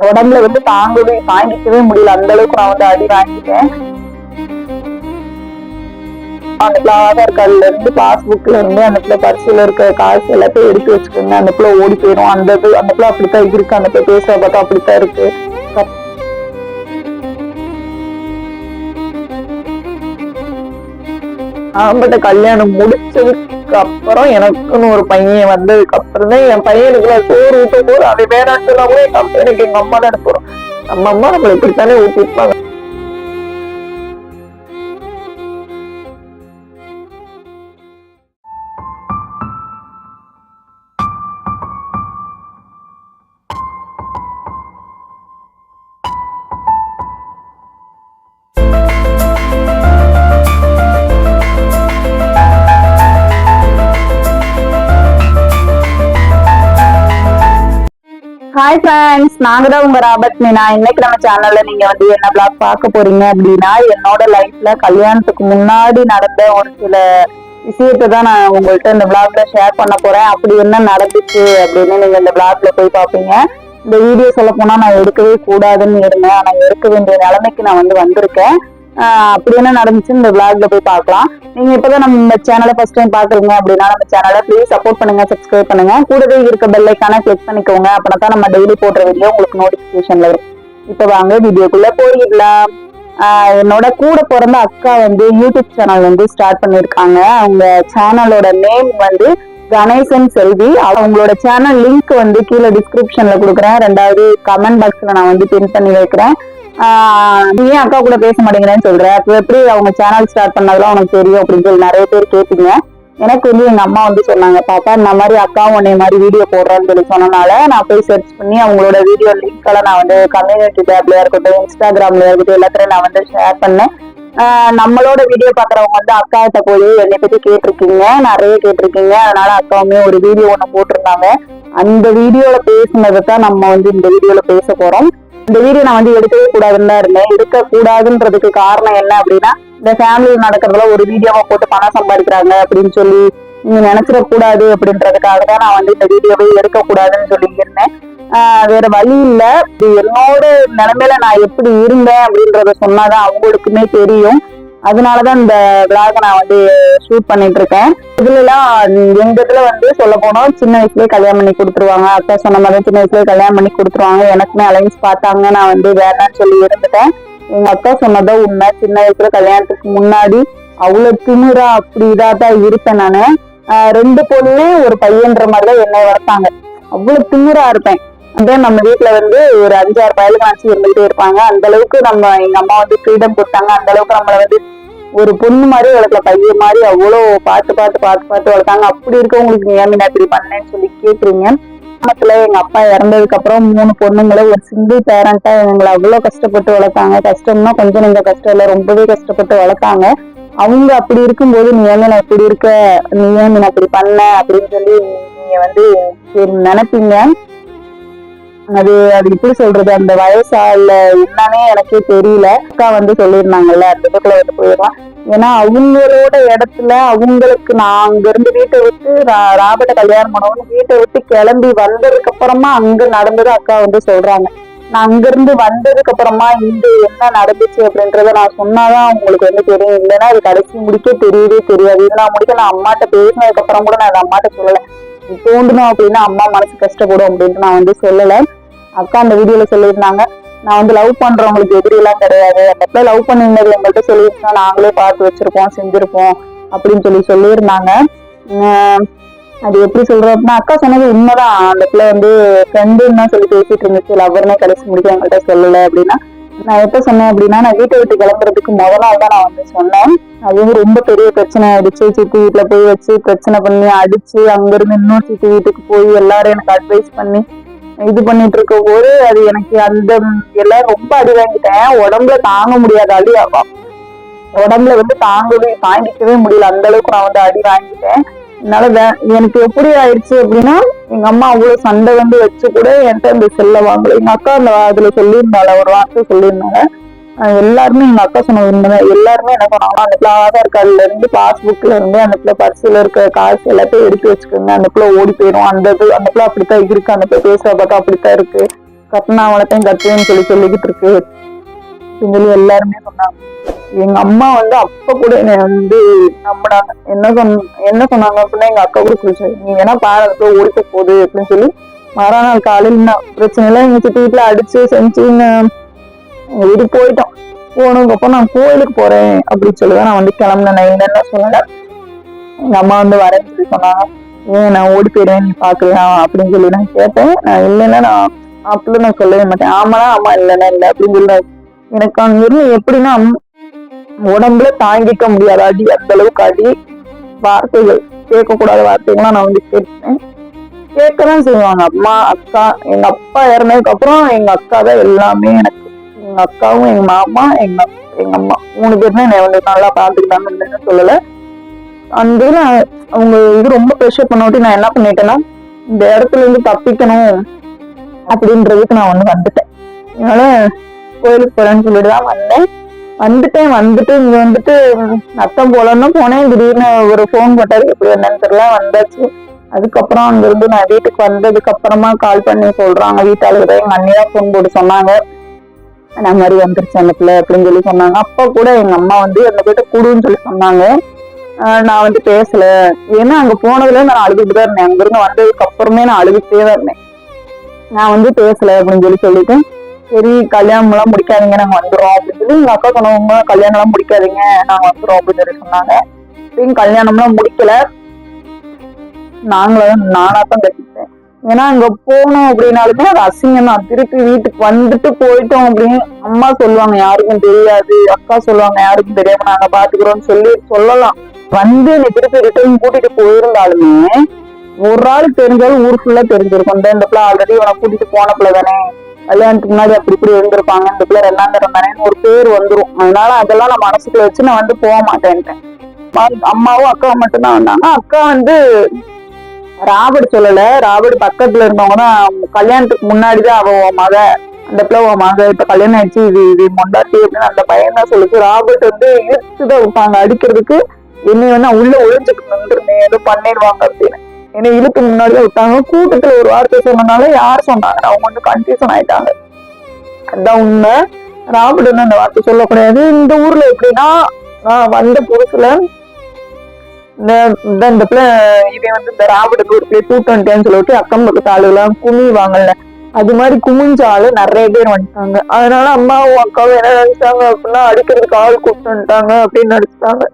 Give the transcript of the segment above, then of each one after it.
உடம்புல வந்து தாங்கிக்கவே முடியல. அந்த அளவுக்கு நான் வந்து அடி வாங்கிட்டேன். அந்த ஆதார் கார்டுல இருந்து பாஸ்புக்ல இருந்து அந்த பிள்ளை பரிசுல இருக்க காசு எல்லாத்தையும் எடுத்து வச்சுக்கோங்க. அந்த பிள்ளை ஓடி போயிடும். அந்த பிள்ளை அப்படித்தான் இருக்கு. அந்த பிள்ளை பேசுற பார்த்தா அப்படித்தான் இருக்கு. ஆம்பட்ட கல்யாணம் முடிச்சதுக்கு அப்புறம் எனக்குன்னு ஒரு பையன் வந்ததுக்கு அப்புறம் தான் என் பையனுக்கு சோறு ஊட்டும் போது அதை வேணாட்டுனா கூட எனக்கு எங்க அம்மா தான் போறோம். நம்ம அம்மா நம்மளை இப்படித்தானே ஊட்டிருப்பாங்க. ஹாய் ஃப்ரெண்ட்ஸ், நாங்க தான் உங்க ராபர்ட் மீனா. இன்னைக்கு நம்ம சேனல்ல நீங்க வந்து என்ன பிளாக் பார்க்க போறீங்க அப்படின்னா, என்னோட லைஃப்ல கல்யாணத்துக்கு முன்னாடி நடந்த ஒரு சில விஷயத்தை தான் நான் உங்கள்கிட்ட இந்த பிளாக்ல ஷேர் பண்ண போறேன். அப்படி என்ன நடந்துச்சு அப்படின்னு நீங்க இந்த பிளாக்ல போய் பாப்பீங்க. இந்த வீடியோ சொல்ல போனா நான் எடுக்கவே கூடாதுன்னு இருந்தேன். ஆனா எடுக்க வேண்டிய நிலைமைக்கு நான் வந்து வந்திருக்கேன். அப்படி என்ன நடந்துச்சு இந்த விளாக்ல போய் பார்க்கலாம். நீங்க இப்பதான் நம்ம சேனலை ஃபர்ஸ்ட் டைம் பாக்குறீங்க அப்படின்னா நம்ம சேனலை ப்ளீஸ் சப்போர்ட் பண்ணுங்க, சப்ஸ்கிரைப் பண்ணுங்க, கூடவே இருக்க பெல் ஐக்கான கிளிக் பண்ணிக்கோங்க. அப்படின்னா நம்ம டெய்லி போடுற வீடியோ உங்களுக்கு நோட்டிபிகேஷன்ல வரும். இப்ப வாங்க வீடியோக்குள்ள போயிடலாம். என்னோட கூட பிறந்த அக்கா வந்து யூடியூப் சேனல் வந்து ஸ்டார்ட் பண்ணிருக்காங்க. அவங்க சேனலோட நேம் வந்து கணேசன் செல்வி. அவங்களோட சேனல் லிங்க் வந்து கீழே டிஸ்கிரிப்ஷன்ல கொடுக்குறேன். 2வது கமெண்ட் பாக்ஸ்ல நான் வந்து பின் பண்ணி வைக்கிறேன். நீ ஏன் அக்கா கூட பேச மாட்டேங்கிறேன்னு சொல்றேன். அப்ப எப்படி அவங்க சேனல் ஸ்டார்ட் பண்ணதெல்லாம் உனக்கு தெரியும் அப்படின்னு சொல்லி நிறைய பேர் கேட்டீங்க. எனக்கு வந்து எங்க அம்மா வந்து சொன்னாங்க, பாப்பா இந்த மாதிரி அக்கா உன்னை மாதிரி வீடியோ போடுறேன்னு சொல்லி சொன்னனால நான் போய் சர்ச் பண்ணி அவங்களோட வீடியோ லிங்க் எல்லாம் நான் வந்து கம்யூனிட்டி டேப்லயா இருக்கட்டும், இன்ஸ்டாகிராம்லயா இருக்கட்டும் எல்லாத்தையும் நான் வந்து ஷேர் பண்ணேன். நம்மளோட வீடியோ பாக்குறவங்க வந்து அக்கா கிட்ட போய் என்னை பத்தி கேட்டிருக்கீங்க, நிறைய கேட்டிருக்கீங்க. அதனால அக்காவுமே ஒரு வீடியோ ஒண்ணு போட்டிருந்தாங்க. அந்த வீடியோல பேசினதை தான் நம்ம வந்து இந்த வீடியோல பேச போறோம். இந்த வீடியோ நான் வந்து எடுக்கவே கூடாதுன்னு தான் இருந்தேன். எடுக்க கூடாதுன்றதுக்கு காரணம் என்ன அப்படின்னா, இந்த ஃபேமிலியில் நடக்கிறதுல ஒரு வீடியோவை போட்டு பணம் சம்பாதிக்கிறாங்க அப்படின்னு சொல்லி நீங்க நினைச்சிடக்கூடாது அப்படின்றதுக்காக தான் நான் வந்து இந்த வீடியோவை எடுக்கக்கூடாதுன்னு சொல்லி இருந்தேன். வேற வழி இல்ல. என்னோட நிலைமையில நான் எப்படி இருந்தேன் அப்படின்றத சொன்னாதான் அவங்களுக்குமே தெரியும். அதனாலதான் இந்த விளாக நான் வந்து ஷூட் பண்ணிட்டு இருக்கேன். இதுல எல்லாம் எங்க இதுல வந்து சொல்ல போனோம், சின்ன வயசுலயே கல்யாணம் பண்ணி கொடுத்துருவாங்க. அக்கா சொன்ன மாதிரி சின்ன வயசுலயே கல்யாணம் பண்ணி கொடுத்துருவாங்க. எனக்குமே அலைன்ஸ் பார்த்தாங்க. நான் வந்து வேண்டான்னு சொல்லி இருந்துட்டேன். எங்க அக்கா சொன்னதான் உண்மை. சின்ன வயசுல கல்யாணத்துக்கு முன்னாடி அவ்வளவு திமிரா அப்படி இதாதான் இருப்பேன் நானு. 2 பொண்ணு ஒரு பையன்ற மாதிரிதான் என்னை வளர்த்தாங்க. அவ்வளவு திமிரா இருப்பேன். அதே நம்ம வீட்டுல வந்து ஒரு 5-6 பயலுக்கு இருந்துகிட்டே இருப்பாங்க. அந்த அளவுக்கு எங்க அம்மா வந்து ஃப்ரீடம் கொடுத்தாங்க. அந்த அளவுக்கு நம்மள வந்து ஒரு பொண்ணு மாதிரி வளர்க்கல, பையன் மாதிரி அவ்வளோ பார்த்து வளர்த்தாங்க. அப்படி இருக்கவங்களுக்கு ஏன் இப்படி பண்ணேன்னு சொல்லி கேக்குறீங்க. கிராமத்துல எங்க அப்பா இறந்ததுக்கு அப்புறம் 3 பொண்ணுங்களை ஒரு சிங்கிள் பேரண்டா எங்களை அவ்வளவு கஷ்டப்பட்டு வளர்த்தாங்க. கஷ்டம்னா கொஞ்சம் நீங்க கஷ்டம் இல்ல, ரொம்பவே கஷ்டப்பட்டு வளர்த்தாங்க. அவங்க அப்படி இருக்கும்போது நீ ஏன் நான் இப்படி இருக்க, நீ ஏன் நான் இப்படி பண்ண அப்படின்னு சொல்லி நீங்க வந்து நினைப்பீங்க. அது எப்படி சொல்றது, அந்த வயசா இல்ல என்னன்னே எனக்கே தெரியல. அக்கா வந்து சொல்லியிருந்தாங்கல்ல, அந்த இடத்துல வந்து போயிடலாம். ஏன்னா அவங்களோட இடத்துல அவங்களுக்கு நான் அங்க இருந்து வீட்டை விட்டு ராபர்ட்ட கல்யாணம் பண்ணவங்க வீட்டை விட்டு கிளம்பி வந்ததுக்கு அப்புறமா அங்க நடந்தது அக்கா வந்து சொல்றாங்க. நான் அங்க இருந்து வந்ததுக்கு அப்புறமா இங்க என்ன நடந்துச்சு அப்படின்றத நான் சொன்னாதான் உங்களுக்கு வந்து தெரியும். இல்லைன்னா அது கடைசி முடிக்க தெரியவே தெரியாது. இது நான் முடிக்க நான் அம்மாட்ட பேசினதுக்கு அப்புறம் கூட நான் அம்மாட்ட சொல்லலை. தோண்டணும் அப்படின்னா அம்மா மனசு கஷ்டப்படும் அப்படின்ட்டு நான் வந்து சொல்லலை. அக்கா அந்த வீடியோல சொல்லியிருந்தாங்க, நான் வந்து லவ் பண்றவங்களுக்கு எதிரி எல்லாம் கிடையாது. அந்த லவ் பண்ணிருந்தது எங்கள்கிட்ட சொல்லிருந்தா நாங்களே பார்த்து வச்சிருப்போம், செஞ்சிருப்போம் அப்படின்னு சொல்லியிருந்தாங்க. அது எப்படி சொல்றோம்னா, அக்கா சொன்னது உண்மைதான். அந்த பிள்ளை வந்து ஃப்ரெண்டுன்னு தான் சொல்லி பேசிட்டு இருந்துச்சு, லவ்வர்னே கடைசி முடிக்க எங்கள்கிட்ட சொல்லலை அப்படின்னா. நான் எப்ப சொன்னேன் அப்படின்னா, நான் வீட்டை விட்டு கிளம்புறதுக்கு முதல் நாள் தான் நான் வந்து சொன்னேன். அது வந்து ரொம்ப பெரிய பிரச்சனை ஆயிடுச்சு. சித்தி வீட்டுல போய் வச்சு பிரச்சனை பண்ணி அடிச்சு, அங்கிருந்து இன்னொரு சித்தி வீட்டுக்கு போய் எல்லாரும் எனக்கு அட்வைஸ் பண்ணி இது பண்ணிட்டு இருக்கும் போது அது எனக்கு அந்த எல்லாம் ரொம்ப அடி வாங்கிட்டேன். உடம்புல தாங்க முடியாத அடி, உடம்புல வந்து தாங்கிக்கவே முடியல. அந்த அளவுக்கு நான் வந்து அடி வாங்கிட்டேன். என்னால எனக்கு எப்படி ஆயிடுச்சு அப்படின்னா, எங்க அம்மா அவ்வளவு சண்டை வந்து வச்சு கூட என்கிட்ட இந்த செல்ல வாங்கல. எங்க அக்கா அதுல சொல்லியிருந்தால ஒரு வார்த்தை சொல்லியிருந்தாங்க. எல்லாருமே எங்க அக்கா சொன்னது உண்மைதான். எல்லாருமே என்ன சொன்னாங்கன்னா, அந்த பிள்ளை ஆதார் கார்டுல இருந்து பாஸ்புக்ல இருந்து அந்த பிள்ளை பரிசுல இருக்க காசு எல்லாத்தையும் எடுத்து வச்சுக்கோங்க. அந்த பிள்ளை ஓடி போயிடும். அந்த பிள்ளை அப்படித்தான் இருக்கு. அந்த பிள்ளை பேசுற பார்த்தா அப்படித்தான் இருக்கு கட்டினா வளர்த்தேன் கட்டுவேன்னு சொல்லிக்கிட்டு இருக்கு அப்படின்னு சொல்லி எல்லாருமே சொன்னாங்க. எங்க அம்மா வந்து அப்ப கூட என்னை வந்து நம்பினாங்க. என்ன சொன்னாங்க அப்படின்னா, எங்க அக்கா கூட சொல்லிச்சு, நீ வேணா பாரு ஓடிக்க போகுது அப்படின்னு சொல்லி மறுநாள் காலையில பிரச்சனை எல்லாம் எங்க சித்தி வீட்டுல அடிச்சு செஞ்சு எங்க வீட்டுக்கு போயிட்டோம். போனதுக்கப்புறம் நான் கோயிலுக்கு போறேன் அப்படின்னு சொல்லிதான் நான் வந்து கிளம்புனேன். நான் என்னென்ன சொல்லல. எங்க அம்மா வந்து வரேன்னு சொல்லி சொன்னாங்க. ஏன் நான் ஓடி போயிடுவேன் நீ பாக்குறியா அப்படின்னு சொல்லி நான் கேட்டேன். நான் இல்லைன்னா நான் அப்படி நான் சொல்லவே மாட்டேன். ஆமானா ஆமா இல்லைன்னா இல்லை அப்படின்னு சொல்லி எனக்கு அங்கிருந்து எப்படின்னா உடம்புல தாங்கிக்க முடியாத அடி, அந்த அளவுக்கு அடி, வார்த்தைகள் கேட்கக்கூடாத வார்த்தைகள்லாம் நான் வந்து கேட்டேன். கேட்கதான் செய்வாங்க அம்மா அக்கா. எங்க அப்பா இறந்ததுக்கு அப்புறம் எங்க அக்கா தான் எல்லாமே எனக்கு. எங்க அக்காவும் எங்க மாமா எங்க அம்மா 3 பேருமே என்னை வந்து நல்லா பாத்துக்கிட்டாங்கன்னு சொல்லல. அந்த இதுல அவங்க இது ரொம்ப ப்ரெஷர் பண்ணாட்டி நான் என்ன பண்ணிட்டேன்னா, இந்த இடத்துல இருந்து தப்பிக்கணும் அப்படின்றதுக்கு நான் வந்து வந்துட்டேன். அதனால கோயிலுக்கு போறேன்னு சொல்லிட்டு தான் வந்தேன். வந்துட்டு இங்க வந்துட்டு அத்தம் போலன்னு போனேன். திடீர்னு ஒரு போன் போட்டாரு, எப்படி என்னன்னு தெரியல, வந்தாச்சு. அதுக்கப்புறம் அங்க இருந்து நான் வீட்டுக்கு வந்ததுக்கு அப்புறமா கால் பண்ணி சொல்றாங்க வீட்டாளர், எங்க அண்ணிதான் போன் போட்டு சொன்னாங்க, அந்த மாதிரி வந்துருச்சு அந்த பிள்ளை அப்படின்னு சொல்லி சொன்னாங்க. அப்பா கூட எங்க அம்மா வந்து அந்த போயிட்டு கூடுன்னு சொல்லி சொன்னாங்க. நான் வந்து பேசல. ஏன்னா அங்க போனதுல நான் அழுதுட்டு தான் இருந்தேன். அங்க இருந்து வந்ததுக்கு அப்புறமே நான் அழுதுட்டே தான் இருந்தேன். நான் வந்து பேசல அப்படின்னு சொல்லிட்டு, சரி கல்யாணம் எல்லாம் முடிக்காதீங்க நாங்க வந்துடுறோம் அப்படின்னு சொல்லி எங்க அக்கா சொன்னவங்க, கல்யாணம் எல்லாம் முடிக்காதீங்க நாங்க வந்துடுறோம் அப்படின்னு சொல்லி சொன்னாங்க. கல்யாணம் எல்லாம் முடிக்கல. நானாத்தான் கட்டிட்டேன். ஏன்னா அங்க போனோம் அப்படின்னாலுமே அது அசிங்கம் தான். திருப்பி வீட்டுக்கு வந்துட்டு போயிட்டோம் அப்படின்னு அம்மா சொல்லுவாங்க யாருக்கும் தெரியாது, அக்கா சொல்லுவாங்க யாருக்கும் தெரியாம நாங்க பாத்துக்கிறோம்னு சொல்லலாம். வந்து என்னை திருப்பி ரிட்டர்ன் கூட்டிட்டு போயிருந்தாலுமே ஒரு ஆளுக்கு தெரிஞ்சாலும் ஊர் ஃபுல்லா தெரிஞ்சிருக்கும். இந்த பிள்ளை ஆல்ரெடி இவனை கூட்டிட்டு போன பிள்ளை தானே, கல்யாணத்துக்கு முன்னாடி அப்படி இப்படி இருந்திருப்பாங்க, இந்த பிள்ளை 2ஆம் தரம் தானேன்னு ஒரு பேர் வந்துடும். அதனால அதெல்லாம் நான் மனசுக்குள்ள வச்சு நான் வந்து போக மாட்டேன்ட்டேன். அம்மாவும் அக்காவும் மட்டும்தான் வந்தாங்க. அக்கா வந்து ராபர்ட் சொல்லல, ராபர்ட் பக்கத்துல இருந்தவங்கதான் கல்யாணத்துக்கு முன்னாடிதான் அவ மக, அந்த பிள்ளை மக இப்ப கல்யாணம் ஆயிடுச்சு, இது மொண்டாட்டி அப்படின்னு அந்த பையன் தான் சொல்லுச்சு. ராபர்ட் வந்து இழுத்துதான் விட்டாங்க அடிக்கிறதுக்கு. என்னை வந்து உள்ள ஒழிஞ்சுக்கு நின்றுருந்தேன், ஏதோ பண்ணிடுவாங்க அப்படின்னு என்னை இழுத்து முன்னாடிதான் விட்டாங்க. கூட்டத்துல ஒரு வார்த்தை சொன்னனால யார் சொன்னாங்க அவங்க வந்து கன்ஃபியூஷன் ஆயிட்டாங்க. அதான் உண்மை. ராபர்ட் வந்து அந்த வார்த்தை சொல்லக்கூடாது. இந்த ஊர்ல எப்படின்னா, நான் வந்த புதுசுல இந்த பிள்ளை இவன் வந்து இந்த ராபர்ட்டுக்கு ஒரு பிள்ளை கூட்டு வந்துட்டேன்னு சொல்லிட்டு அக்கம் பக்கத்து ஆளுலாம் குமிவாங்கல்ல, அது மாதிரி குமிஞ்ச ஆளு நிறைய பேர் வந்துட்டாங்க. அதனால அம்மாவும் அக்காவும் என்ன நினைச்சாங்க அப்படின்னா, அடிக்கிறதுக்கு ஆள் கூப்பிட்டு வந்துட்டாங்க அப்படின்னு நினைச்சிட்டாங்க.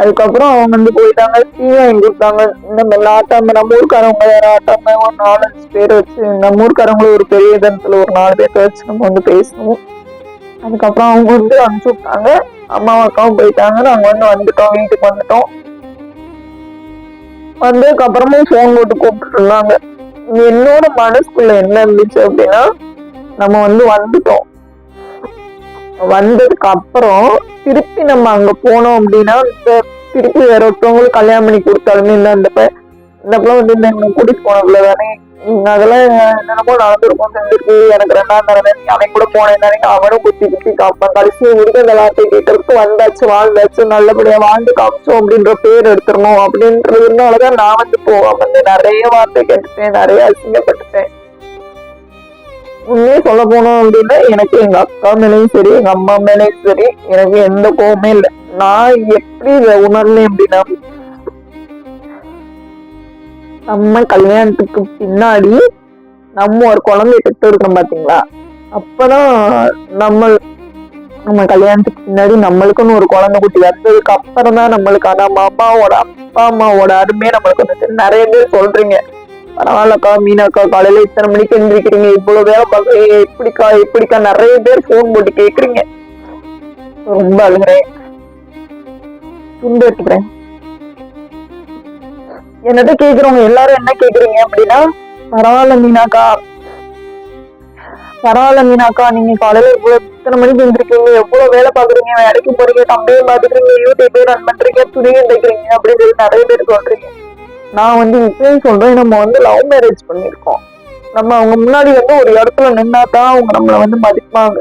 அதுக்கப்புறம் அவங்க வந்து போயிட்டாங்க, டீ வாங்கி கொடுத்தாங்க. நம்ம நாட்டாம நம்ம ஊருக்காரவங்க நாட்டாம ஒரு 4-5 பேர் வச்சு, நம்ம ஊருக்காரங்களும் ஒரு பெரிய இடத்துல ஒரு 4 பேர் வச்சு நம்ம வந்து பேசணும். அதுக்கப்புறம் அவங்க வந்து அனுப்பிச்சு விட்டாங்க. அம்மாவும் அக்காவும் போயிட்டாங்க. நாங்க வந்து வந்துட்டோம், வீட்டுக்கு வந்துட்டோம். வந்ததுக்கு அப்புறமும் போன் போட்டு கூப்பிட்டு இருந்தாங்க. என்னோட மனசுக்குள்ள என்ன இருந்துச்சு அப்படின்னா, நம்ம வந்து வந்துட்டோம், வந்ததுக்கு அப்புறம் திருப்பி நம்ம அங்க போனோம் அப்படின்னா திருப்பி வேற ஒருத்தவங்களுக்கு கல்யாணம் பண்ணி கொடுத்தாலுமே இல்லை, இந்த பிள்ளை வந்து இந்த கூட்டிட்டு போனதுல தானே அதெல்லாம் என்னென்னமோ நடந்திருக்கும், செஞ்சிருக்கு. எனக்கு 2ஆம் தரம் அவன் கூட போனேன் தானே, அவனும் குத்தி காப்பான். கடைசியை முடிக்க அந்த வார்த்தை கேட்கறதுக்கு வந்தாச்சு, வாழ்ந்தாச்சு, நல்லபடியா வாழ்ந்து காமிச்சோம் அப்படின்ற பேர் எடுத்துடணும் அப்படின்றதுனாலதான் நான் வந்து போவாம வந்து நிறைய வார்த்தை கேட்டுட்டேன், நிறைய அசிங்கப்பட்டுட்டேன். உண்மையே சொல்ல போனோம் அப்படின்னா, எனக்கு எங்க அக்கா மேலேயும் சரி எங்க அம்மா மேலேயும் சரி எனக்கு எந்த கோவமே இல்லை. நான் எப்படி இதை உணர்ந்தேன் அப்படின்னா, நம்ம கல்யாணத்துக்கு பின்னாடி நம்ம ஒரு குழந்தைய பெற்று இருக்கோம் பாத்தீங்களா, அப்பதான் நம்ம கல்யாணத்துக்கு பின்னாடி நம்மளுக்குன்னு ஒரு குழந்தை குட்டி வந்ததுக்கு அப்புறம் தான் நம்மளுக்கான அப்பா அம்மாவோட அருமையை நம்மளுக்கு வந்து நிறைய பேர் சொல்றீங்க. பரவாயில்லக்கா, மீனாக்கா காலையில இத்தனை மணிக்கு எழுந்திருக்கிறீங்க, இவ்வளவு வேலை பார்க்குறீங்க, எப்படிக்கா நிறைய பேர் போன் போட்டு கேக்குறீங்க. ரொம்ப அழுகுறேன், துண்டு எடுத்துக்கிறேன். என்னட்ட கேக்குறவங்க எல்லாரும் என்ன கேக்குறீங்க அப்படின்னா, பரவாயில்ல மீனாக்கா நீங்க காலையில இத்தனை மணிக்கு எழுந்திருக்கீங்க, எவ்வளவு வேலை பாக்குறீங்க, வேலைக்கு போறீங்க, தம்பியை பாத்துக்கிறீங்க, யூடியூப் ரன் பண்றீங்க, துணியும் தைக்கிறீங்க அப்படின்னு சொல்லி நிறைய பேர் சொல்றீங்க. நான் வந்து இப்பயும் சொல்றேன், நம்ம வந்து லவ் மேரேஜ் பண்ணிருக்கோம். நம்ம அவங்க முன்னாடி வந்து ஒரு இடத்துல நின்னாதான் அவங்க நம்மள வந்து மதிப்பாங்க.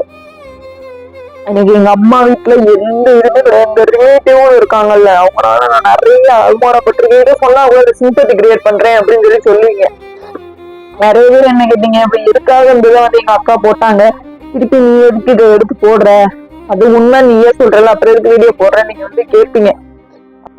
எனக்கு எங்க அம்மா வீட்டுல எந்த எந்த ரிலேட்டிவும் இருக்காங்கல்ல, அவங்களால நான் நிறைய அவமானப்பட்டிருக்கேன். சொன்னா அவங்களோட சிம்பத்தி கிரியேட் பண்றேன் அப்படின்னு சொல்லுவீங்க. நிறைய பேர் என்ன கேட்டீங்க, இப்படி இருக்காதுன்றத வந்து எங்க அக்கா போட்டாங்க. திருப்பி நீ எதுக்கு இதை எடுத்து போடுற, அது உண்மை நீயே சொல்றல, அப்புறம் எதுக்கு வீடியோ போடுற நீங்க வந்து கேட்பீங்க.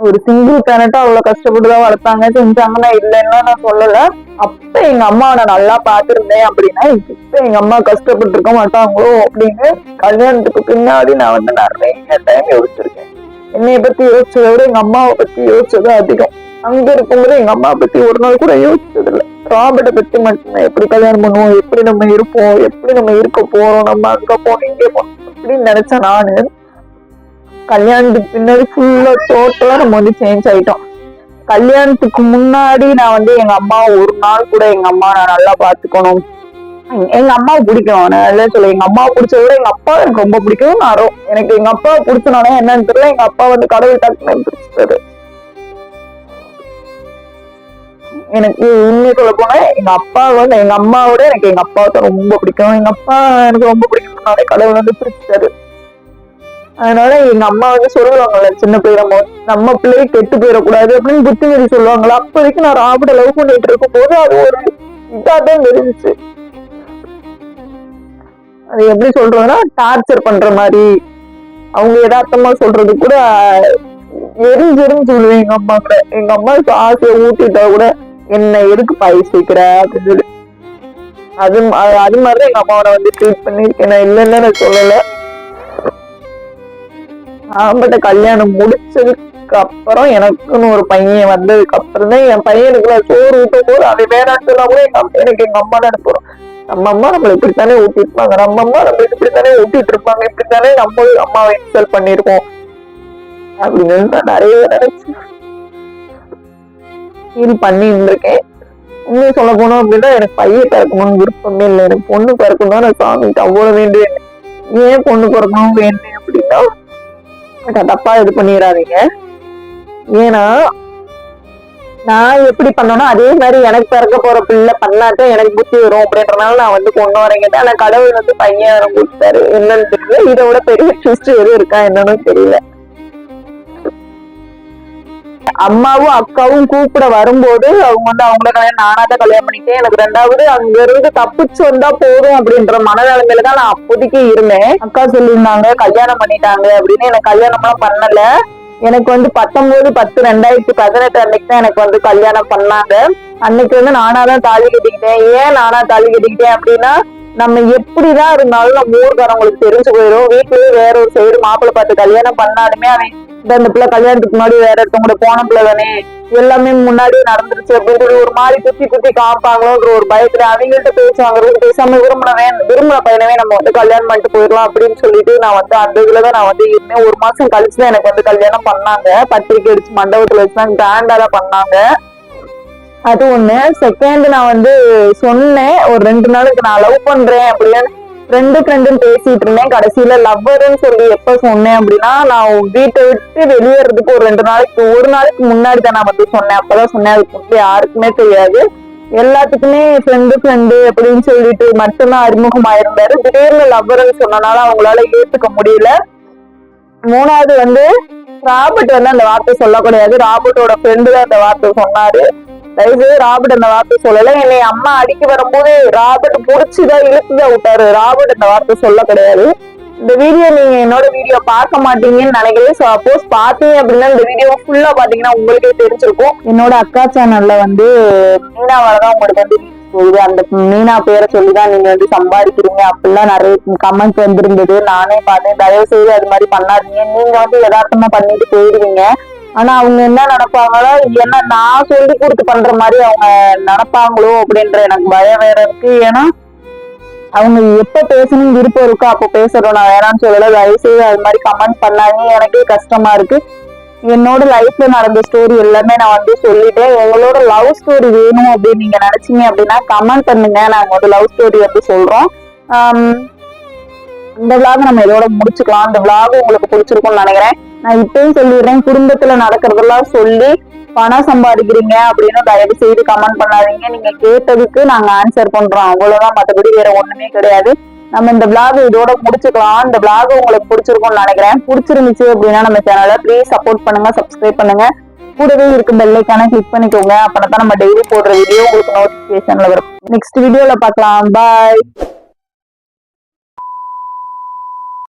ஒரு சிங்கிள் பேரண்டா அவ்வளவு கஷ்டப்பட்டுதான் வளர்த்தாங்க, செஞ்சாங்கன்னா இல்லைன்னா நான் சொல்லல. அப்ப எங்க அம்மாவை நான் நல்லா பாத்துருந்தேன் அப்படின்னா இப்ப எங்க அம்மா கஷ்டப்பட்டு இருக்க மாட்டாங்களோ அப்படின்னு கல்யாணத்துக்கு பின்னாடி நான் வந்து நிறைய டைம் யோசிச்சிருக்கேன். என்னைய பத்தி யோசிச்சதை விட எங்க அம்மாவை பத்தி யோசிச்சது அதிகம். அங்க இருக்கும்போது எங்க அம்மா பத்தி ஒரு நாள் கூட யோசிச்சது இல்லை. ராபர்ட்டை பத்தி மட்டும்தான், எப்படி கல்யாணம் பண்ணுவோம், எப்படி நம்ம இருப்போம், எப்படி நம்ம இருக்க போறோம், நம்ம அங்க போனோம் இங்கே போனோம் அப்படின்னு நினைச்சேன். நானு கல்யாணத்துக்கு பின்னாடி ஃபுல்லா டோட்டலா நம்ம வந்து சேஞ்ச் ஆயிட்டோம். கல்யாணத்துக்கு முன்னாடி நான் வந்து எங்க அம்மா ஒரு நாள் கூட எங்க அம்மா நான் நல்லா பாத்துக்கணும், எங்க அம்மாவை பிடிக்கும். நான் சொல்ல எங்க அம்மாவை பிடிச்சத விட எங்க அப்பா எனக்கு ரொம்ப பிடிக்கும். எனக்கு எங்க அப்பாவை பிடிச்சனாலே என்னன்னு தெரியல, எங்க அப்பா வந்து கடவுள் டக்குன்னு பிடிச்சிட்டாரு. எனக்கு உண்மை சொல்ல போனா எங்க அப்பா வந்து எங்க அம்மாவோட எனக்கு எங்க அப்பாவை தான் ரொம்ப பிடிக்கும். எங்க அப்பா எனக்கு ரொம்ப பிடிக்கும்னாலே கடவுள் வந்து பிடிச்சிட்டாரு. அதனால எங்க அம்மா வந்து சொல்லுவாங்கல்ல, சின்ன பிள்ளை நம்ம பிள்ளையை கெட்டு போயிடக்கூடாது அப்படின்னு புத்திமதி சொல்லுவாங்களா. அப்போதைக்கு நான் ராபர்ட்டை லவ் பண்ணிட்டு இருக்கும் போது அது ஒரு இதாதான் தெரிஞ்சிச்சு. அது எப்படி சொல்றதுன்னா டார்ச்சர் பண்ற மாதிரி, அவங்க யதார்த்தமா சொல்றது கூட எரிஞ்சு விடுவேன் எங்க அம்மா கூட. எங்க அம்மாவுக்கு ஆசையை ஊட்டிட்டா கூட என்ன எதுக்கு பைஸ் வைக்கிற அப்படின்னு சொல்லி அது மாதிரிதான் எங்க அம்மாவோட வந்து ட்ரீட் பண்ணிருக்கேன். நான் இல்லைன்னு நான் சொல்லல. ஆம்பட்ட கல்யாணம் முடிச்சதுக்கு அப்புறம் எனக்குன்னு ஒரு பையன் வந்ததுக்கு அப்புறம் தான் என் பையனுக்குள்ள சோறு ஊட்டும் போது அதை வேணான்னு சொன்னா கூட எனக்கு எங்க அம்மா தான் அனுப்புறோம். நம்ம அம்மா நம்மளை இப்படித்தானே ஊட்டிருப்பாங்க, நம்ம அம்மா நம்மளுக்கு இப்படித்தானே ஊட்டிட்டு இருப்பாங்க, இப்படித்தானே நம்ம அம்மாவை இன்சல்ட் பண்ணிருக்கோம் அப்படின்னு நான் நிறைய நினைச்சு ஃபீல் பண்ணி இருந்திருக்கேன். உண்மையை சொல்ல போனோம் அப்படின்னா எனக்கு பையன் பிறக்கணும்னு விருப்பமே இல்லை. எனக்கு பொண்ணு பிறக்கணும் தான் நான் சாமிக்கு அவ்வளவு வேண்டியேன். ஏன் பொண்ணு பிறக்கணும் வேண்டேன் அப்படின்னா தப்பா இது பண்ணிடாதீங்க. ஏன்னா நான் எப்படி பண்ணனோ அதே மாதிரி எனக்கு பிறக்க போற பிள்ளை பண்ணாக்க எனக்கு புத்தி வரும் அப்படின்றனால நான் வந்து கொண்டு வரேன். ஆனா கடவுள் வந்து பையன் கொடுத்தாரு, என்னன்னு தெரியல. இதை விட பெரிய ட்விஸ்ட் எதுவும் இருக்கா என்னன்னு தெரியல. அம்மாவும் அக்காவும் கூப்பிட வரும்போது அவங்க வந்து அவங்கள கல்யாணம் நானாதான் கல்யாணம் பண்ணிட்டேன், எனக்கு ரெண்டாவது அங்க இருந்து தப்பிச்சு வந்தா போதும் அப்படின்ற மனநிலைமையில தான் நான் அப்போதைக்கு இருந்தேன். அக்கா சொல்லியிருந்தாங்க கல்யாணம் பண்ணிட்டாங்க அப்படின்னு. எனக்கு கல்யாணம் எல்லாம் பண்ணல. எனக்கு வந்து 19/10/2018 அன்னைக்கு தான் எனக்கு வந்து கல்யாணம் பண்ணாங்க. அன்னைக்கு வந்து நானாதான் தாலி கட்டிக்கிட்டேன். ஏன் நானா தாலி கட்டிக்கிட்டேன் அப்படின்னா, நம்ம எப்படிதான் இருந்தாலும் நம்ம ஊருக்காரங்களுக்கு தெரிஞ்சு போயிடும். வீட்லயே வேற ஒரு சைடு மாப்பிள்ளை பார்த்து கல்யாணம் பண்ணாலுமே அவன் இந்த பிள்ளை கல்யாணத்துக்கு முன்னாடி வேற ஒருத்தவங்க போன பிள்ளை தானே, எல்லாமே முன்னாடி நடந்துருச்சு அப்படின்னு சொல்லி ஒரு மாதிரி குத்தி காப்பாங்களோன்ற ஒரு பயத்துல அவங்கள்ட்ட பேசுவாங்க. பேசாம விரும்பின பையனவே நம்ம வந்து கல்யாணம் பண்ணிட்டு போயிடலாம் அப்படின்னு சொல்லிட்டு நான் வந்து அந்த இதுலதான் நான் வந்து இருந்தேன். ஒரு மாசம் கழிச்சுதான் எனக்கு வந்து கல்யாணம் பண்ணாங்க. பத்திரிக்கை அடிச்சு மண்டபத்துல வச்சுதான் கிராண்டா தான் பண்ணாங்க. அது ஒண்ணு. செகண்ட் நான் வந்து சொன்னேன் ஒரு 2 நாளுக்கு நான் லவ் பண்றேன் அப்படின்னு ஃப்ரெண்டுன்னு பேசிட்டு இருந்தேன். கடைசியில லவ்வர்ன்னு சொல்லி எப்ப சொன்னேன் அப்படின்னா, நான் வீட்டை விட்டு வெளியேறதுக்கு ஒரு 1 நாளைக்கு முன்னாடி தான் நான் வந்து சொன்னேன். அப்பதான் சொன்னேன். அதுக்கு யாருக்குமே தெரியாது. எல்லாத்துக்குமே ஃப்ரெண்டு அப்படின்னு சொல்லிட்டு மட்டும்தான் அறிமுகமாயிருந்தாரு. திடீர்னு லவ்வர்ன்னு சொன்னனால அவங்களால ஏத்துக்க முடியல. 3வது வந்து ராபர்ட் வந்து அந்த வார்த்தை சொல்லக்கூடாது. ராபர்ட்டோட ஃப்ரெண்டு தான் அந்த வார்த்தை சொன்னாரு. தயவுசெய்து ராபர்ட் அந்த வார்த்தை சொல்லல. என்னை அம்மா அடிக்க வரும்போது ராபர்ட் புடிச்சுதான் இழுத்துதான் விட்டாரு. ராபர்ட் அந்த வார்த்தை சொல்ல கிடையாது. இந்த வீடியோ நீங்க என்னோட வீடியோ பார்க்க மாட்டீங்கன்னு நினைக்கிறேன். சப்போஸ் பாத்தீங்க அப்படின்னா இந்த வீடியோ ஃபுல்லா பாத்தீங்கன்னா உங்களுக்கே தெரிஞ்சிருக்கும். என்னோட அக்கா சேனல்ல வந்து மீனாவாலதான் உங்களுக்கு வந்து போகுது. அந்த மீனா பேரை சொல்லிதான் நீங்க வந்து சம்பாதிக்கிறீங்க அப்படிலாம் நிறைய கமெண்ட்ஸ் வந்திருந்தது. நானே பார்த்தேன். தயவு செய்து அது மாதிரி பண்ணாதீங்க. நீங்க வந்து யதார்த்தமா பண்ணிட்டு போயிடுவீங்க. ஆனா அவங்க என்ன நினைப்பாங்களோ, என்ன நான் சொல்லி கொடுத்து பண்ற மாதிரி அவங்க நினைப்பாங்களோ அப்படின்ற எனக்கு பயம் வேற இருக்கு. ஏன்னா அவங்க எப்ப பேசணும் விருப்பம் இருக்கோ அப்போ பேசுறோம். நான் வேணான்னு சொல்லல. தயவு செய்து அது மாதிரி கமெண்ட் பண்ணாங்க. எனக்கே கஷ்டமா இருக்கு. என்னோட லைஃப்ல நடந்த ஸ்டோரி எல்லாமே நான் வந்து சொல்லிட்டேன். உங்களோட லவ் ஸ்டோரி வேணும் அப்படின்னு நீங்க நினைச்சீங்க அப்படின்னா கமெண்ட் பண்ணுங்க. நாங்க வந்து லவ் ஸ்டோரி வந்து சொல்றோம். இந்த விளாக் நம்ம இதோட முடிச்சுக்கலாம். இந்த விளாக் உங்களுக்கு பிடிச்சிருக்கும்னு நினைக்கிறேன். நான் இப்பயும் சொல்லிடுறேன், குடும்பத்துல நடக்கிறதெல்லாம் சொல்லி பணம் சம்பாதிக்கிறீங்க அப்படின்னு தயவு செய்து கமெண்ட் பண்ணாதீங்க. நீங்க கேட்டதுக்கு நாங்க ஆன்சர் பண்றோம், அவ்வளவுதான். மற்றபடி வேற ஒண்ணுமே கிடையாது. நம்ம இந்த விளாக் இதோட முடிச்சுக்கலாம். இந்த விளாக் உங்களுக்கு பிடிச்சிருக்கும்னு நினைக்கிறேன். பிடிச்சிருந்துச்சு அப்படின்னா நம்ம சேனலை ப்ளீஸ் சப்போர்ட் பண்ணுங்க, சப்ஸ்கிரைப் பண்ணுங்க. கூடவே இருக்கு பெல் ஐக்கான கிளிக் பண்ணிக்கோங்க. அப்பதான் நம்ம டெய்லி போடுற வீடியோ உங்களுக்கு நோட்டிபிகேஷன்ல வரும். நெக்ஸ்ட் வீடியோல பார்க்கலாம். பாய்.